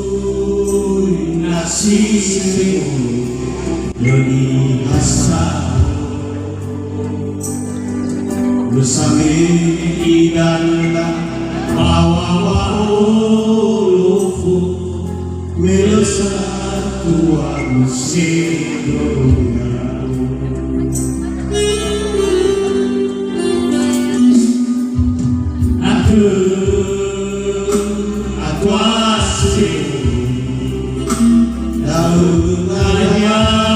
Usui nasceu bersama idana bawa lofu melesa tua musim aku asing daun ayah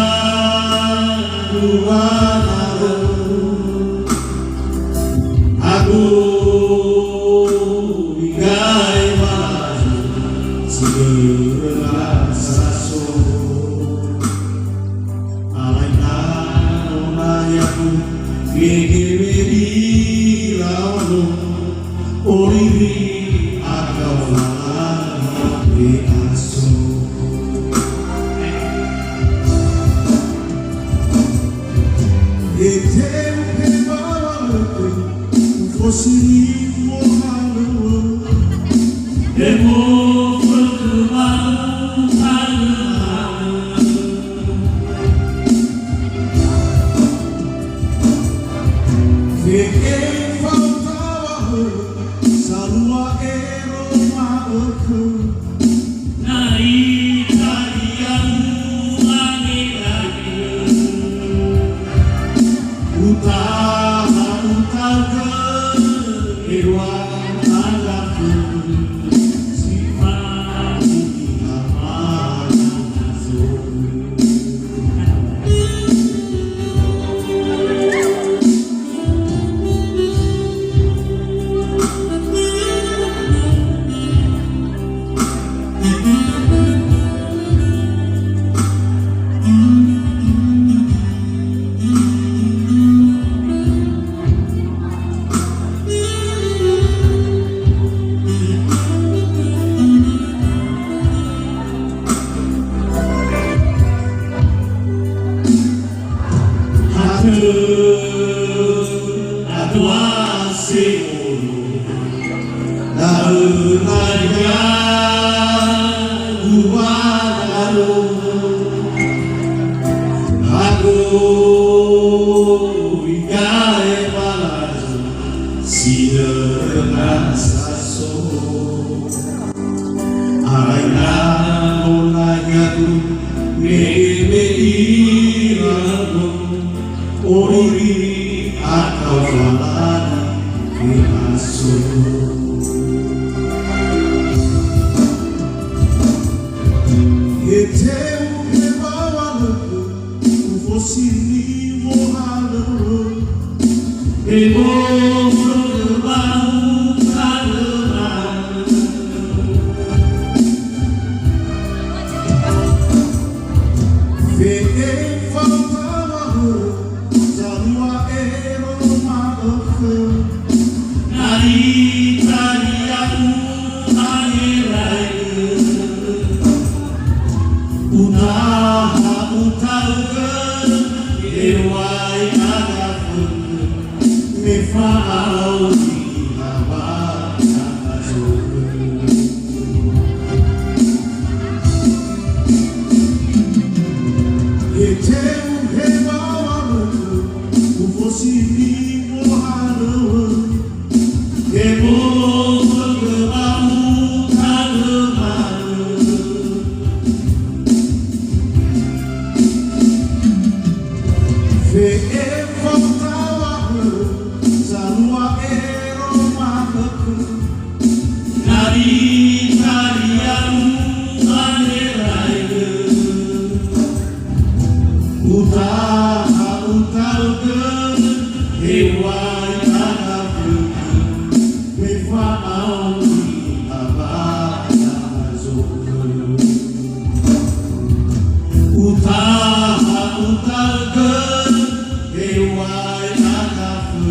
aku ingai maju segera saso alaina onayaku gegeri lalu oriri akau lagi aso fosse morrendo devo fiquei faltava salua ero maoku na italia utaga Irwan alaku sifati aman aku asing daun ayah aku ingai balas siderengan saso alaina onayaku negeri oriri akau falani aso eteu ebawaluku fosse morrendo ebo Dewa yang aku,